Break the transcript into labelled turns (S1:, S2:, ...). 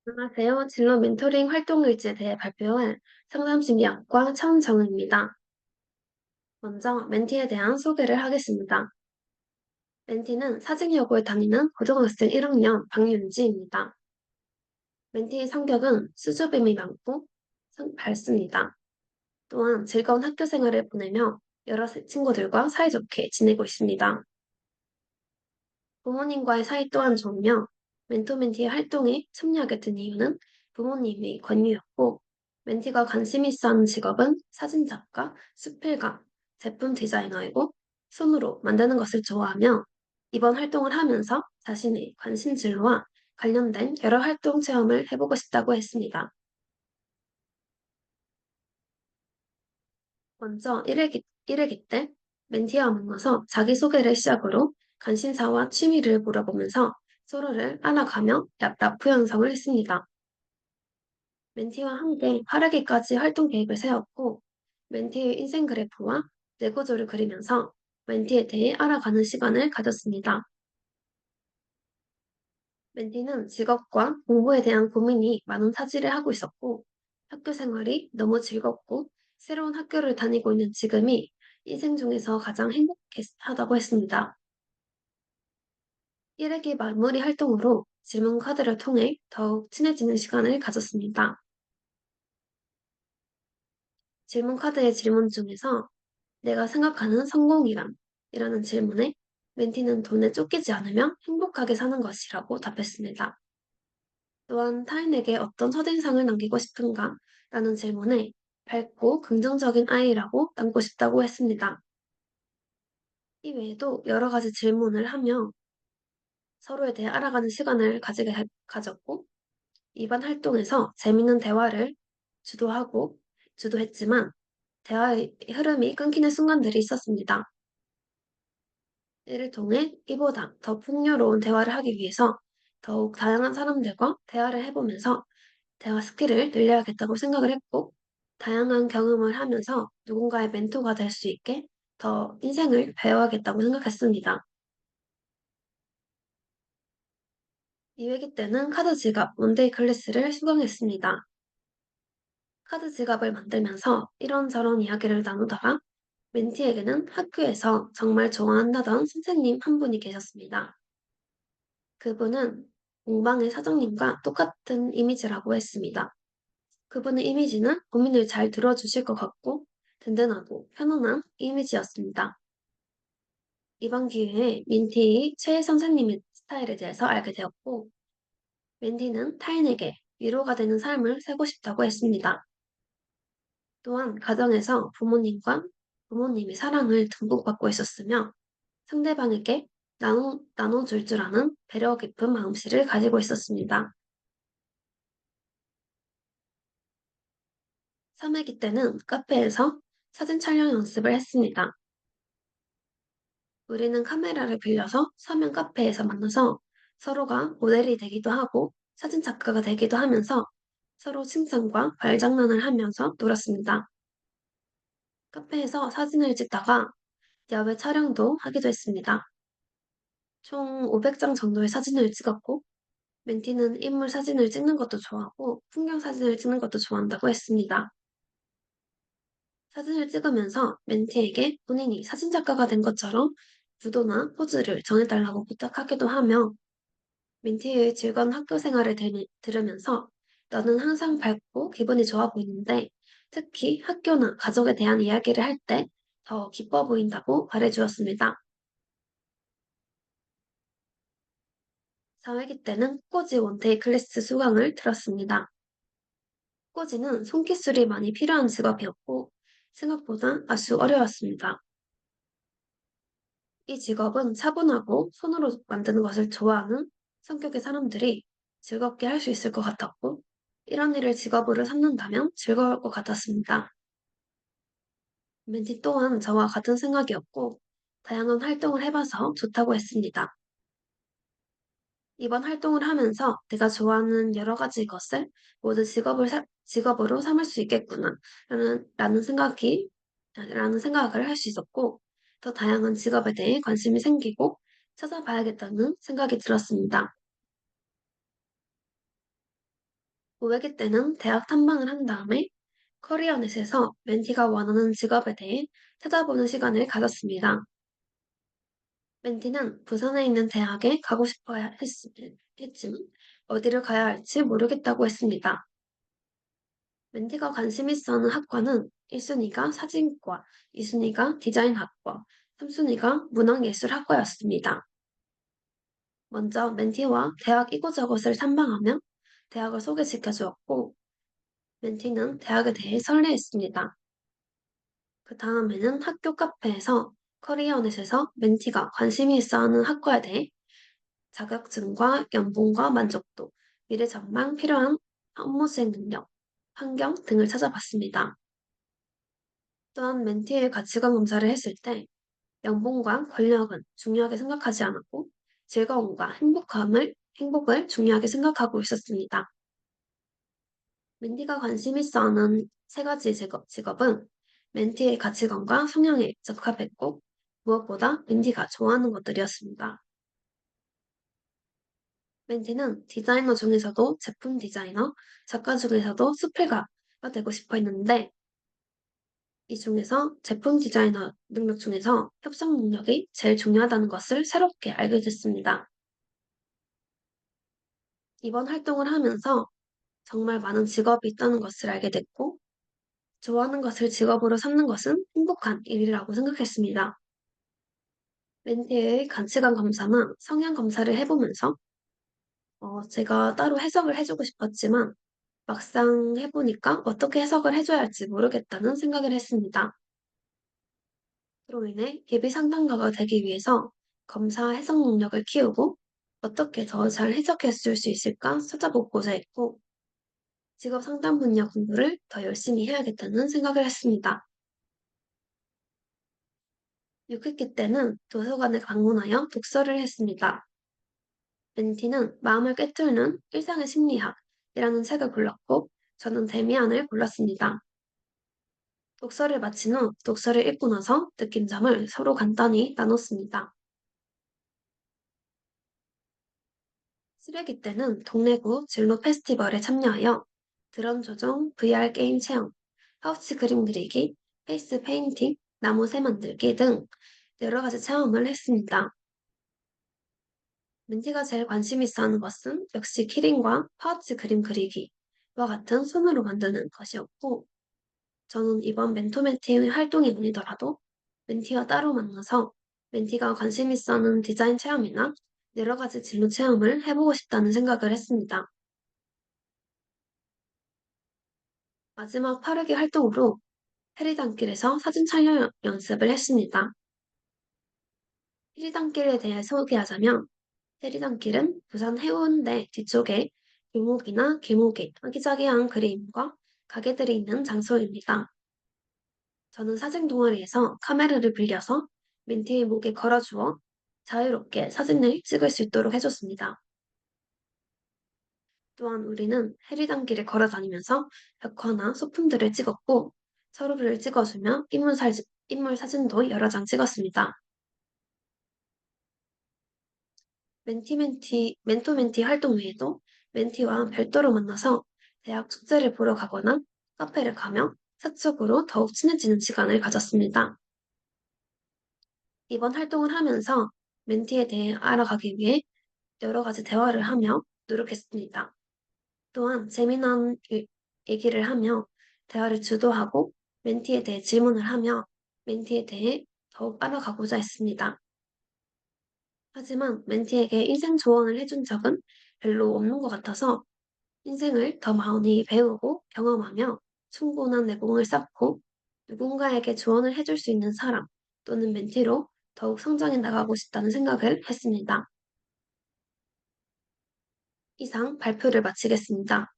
S1: 안녕하세요. 진로 멘토링 활동 일지에 대해 발표할 상담심리학과 차은정입니다. 먼저 멘티에 대한 소개를 하겠습니다. 멘티는 사직여고에 다니는 고등학생 1학년 박윤지입니다. 멘티의 성격은 수줍음이 많고 밝습니다. 또한 즐거운 학교 생활을 보내며 여러 친구들과 사이좋게 지내고 있습니다. 부모님과의 사이 또한 좋으며 멘토 멘티의 활동에 참여하게 된 이유는 부모님의 권유였고, 멘티가 관심 있어 하는 직업은 사진작가, 수필가, 제품 디자이너이고 손으로 만드는 것을 좋아하며 이번 활동을 하면서 자신의 관심 진로와 관련된 여러 활동 체험을 해보고 싶다고 했습니다. 먼저 1회기 때 멘티와 만나서 자기소개를 시작으로 관심사와 취미를 물어보면서 서로를 알아가며 라프 형성을 했습니다. 멘티와 함께 8회기까지 활동 계획을 세웠고, 멘티의 인생 그래프와 뇌구조를 그리면서 멘티에 대해 알아가는 시간을 가졌습니다. 멘티는 직업과 공부에 대한 고민이 많은 사지를 하고 있었고, 학교 생활이 너무 즐겁고 새로운 학교를 다니고 있는 지금이 인생 중에서 가장 행복하다고 했습니다. 1회기 마무리 활동으로 질문 카드를 통해 더욱 친해지는 시간을 가졌습니다. 질문 카드의 질문 중에서 내가 생각하는 성공이란? 이라는 질문에 멘티는 돈에 쫓기지 않으며 행복하게 사는 것이라고 답했습니다. 또한 타인에게 어떤 첫인상을 남기고 싶은가? 라는 질문에 밝고 긍정적인 아이라고 남고 싶다고 했습니다. 이 외에도 여러 가지 질문을 하며 서로에 대해 알아가는 시간을 가졌고, 이번 활동에서 재밌는 대화를 주도하고 주도했지만 대화의 흐름이 끊기는 순간들이 있었습니다. 이를 통해 이보다 더 풍요로운 대화를 하기 위해서 더욱 다양한 사람들과 대화를 해보면서 대화 스킬을 늘려야겠다고 생각을 했고, 다양한 경험을 하면서 누군가의 멘토가 될 수 있게 더 인생을 배워야겠다고 생각했습니다. 2회기 때는 카드 지갑 원데이 클래스를 수강했습니다. 카드 지갑을 만들면서 이런저런 이야기를 나누다가 멘티에게는 학교에서 정말 좋아한다던 선생님 한 분이 계셨습니다. 그분은 공방의 사장님과 똑같은 이미지라고 했습니다. 그분의 이미지는 고민을 잘 들어주실 것 같고 든든하고 편안한 이미지였습니다. 이번 기회에 민티의 최애 선생님의 스타일에 대해서 알게 되었고, 민티는 타인에게 위로가 되는 삶을 살고 싶다고 했습니다. 또한 가정에서 부모님의 사랑을 듬뿍 받고 있었으며 상대방에게 나눠줄 줄 아는 배려 깊은 마음씨를 가지고 있었습니다. 3회기 때는 카페에서 사진 촬영 연습을 했습니다. 우리는 카메라를 빌려서 서면 카페에서 만나서 서로가 모델이 되기도 하고 사진 작가가 되기도 하면서 서로 칭찬과 말장난을 하면서 놀았습니다. 카페에서 사진을 찍다가 야외 촬영도 하기도 했습니다. 총 500장 정도의 사진을 찍었고, 멘티는 인물 사진을 찍는 것도 좋아하고 풍경 사진을 찍는 것도 좋아한다고 했습니다. 사진을 찍으면서 멘티에게 본인이 사진작가가 된 것처럼 구도나 포즈를 정해달라고 부탁하기도 하며 멘티의 즐거운 학교 생활을 들으면서 너는 항상 밝고 기분이 좋아 보이는데 특히 학교나 가족에 대한 이야기를 할 때 더 기뻐 보인다고 말해주었습니다. 4회기 때는 꽃꽂이 원데이 클래스 수강을 들었습니다. 꽃꽂이는 손기술이 많이 필요한 직업이었고 생각보다 아주 어려웠습니다. 이 직업은 차분하고 손으로 만드는 것을 좋아하는 성격의 사람들이 즐겁게 할 수 있을 것 같았고, 이런 일을 직업으로 삼는다면 즐거울 것 같았습니다. 멘티 또한 저와 같은 생각이었고, 다양한 활동을 해봐서 좋다고 했습니다. 이번 활동을 하면서 내가 좋아하는 여러 가지 것을 모두 직업으로 삼을 수 있겠구나, 라는 생각을 할 수 있었고, 더 다양한 직업에 대해 관심이 생기고 찾아봐야겠다는 생각이 들었습니다. 5회기 때는 대학 탐방을 한 다음에 커리어넷에서 멘티가 원하는 직업에 대해 찾아보는 시간을 가졌습니다. 멘티는 부산에 있는 대학에 가고 싶어야 했지만 어디를 가야 할지 모르겠다고 했습니다. 멘티가 관심 있어 하는 학과는 1순위가 사진과, 2순위가 디자인학과, 3순위가 문학예술학과였습니다. 먼저 멘티와 대학 이곳저곳을 탐방하며 대학을 소개시켜 주었고, 멘티는 대학에 대해 설레했습니다. 그 다음에는 학교 카페에서 커리어넷에서 멘티가 관심이 있어 하는 학과에 대해 자격증과 연봉과 만족도, 미래 전망, 필요한 업무 수행 능력, 환경 등을 찾아봤습니다. 또한 멘티의 가치관 검사를 했을 때 연봉과 권력은 중요하게 생각하지 않았고 즐거움과 행복을 중요하게 생각하고 있었습니다. 멘티가 관심 있어 하는 세 가지 직업은 멘티의 가치관과 성향에 적합했고 무엇보다 멘티가 좋아하는 것들이었습니다. 멘티는 디자이너 중에서도 제품 디자이너, 작가 중에서도 수필가가 되고 싶어 했는데 이 중에서 제품 디자이너 능력 중에서 협상 능력이 제일 중요하다는 것을 새롭게 알게 됐습니다. 이번 활동을 하면서 정말 많은 직업이 있다는 것을 알게 됐고 좋아하는 것을 직업으로 삼는 것은 행복한 일이라고 생각했습니다. 멘티의 가치관 검사나 성향 검사를 해보면서 제가 따로 해석을 해주고 싶었지만 막상 해보니까 어떻게 해석을 해줘야 할지 모르겠다는 생각을 했습니다. 그로 인해 예비 상담가가 되기 위해서 검사 해석 능력을 키우고 어떻게 더 잘 해석해 줄 수 있을까 찾아보고자 했고 직업 상담 분야 공부를 더 열심히 해야겠다는 생각을 했습니다. 6학기 때는 도서관에 방문하여 독서를 했습니다. 멘티는 마음을 꿰뚫는 일상의 심리학이라는 책을 골랐고 저는 데미안을 골랐습니다. 독서를 마친 후 독서를 읽고 나서 느낀 점을 서로 간단히 나눴습니다. 쓰레기 때는 동래구 진로 페스티벌에 참여하여 드럼 조종, VR 게임 체험, 파우치 그림 그리기, 페이스 페인팅, 나무새 만들기 등 여러 가지 체험을 했습니다. 민지가 제일 관심 있어 하는 것은 역시 키링과 파우치 그림 그리기와 같은 손으로 만드는 것이었고, 저는 이번 멘토 멘티 활동이 아니더라도 멘티와 따로 만나서 멘티가 관심 있어 하는 디자인 체험이나 여러 가지 진로 체험을 해보고 싶다는 생각을 했습니다. 마지막 8회기 활동으로 해리단길에서 사진 촬영 연습을 했습니다. 해리단길에 대해 소개하자면 해리단길은 부산 해운대 뒤쪽에 묘목이나 계목의 아기자기한 그림과 가게들이 있는 장소입니다. 저는 사진 동아리에서 카메라를 빌려서 민티의 목에 걸어주어 자유롭게 사진을 찍을 수 있도록 해줬습니다. 또한 우리는 해리단길을 걸어 다니면서 벽화나 소품들을 찍었고 서로를 찍어주며 인물 사진도 여러 장 찍었습니다. 멘토 멘티 활동 외에도 멘티와 별도로 만나서 대학 축제를 보러 가거나 카페를 가며 사적으로 더욱 친해지는 시간을 가졌습니다. 이번 활동을 하면서 멘티에 대해 알아가기 위해 여러 가지 대화를 하며 노력했습니다. 또한 재미난 얘기를 하며 대화를 주도하고 멘티에 대해 질문을 하며 멘티에 대해 더욱 알아가고자 했습니다. 하지만 멘티에게 인생 조언을 해준 적은 별로 없는 것 같아서 인생을 더 많이 배우고 경험하며 충분한 내공을 쌓고 누군가에게 조언을 해줄 수 있는 사람 또는 멘티로 더욱 성장해 나가고 싶다는 생각을 했습니다. 이상 발표를 마치겠습니다.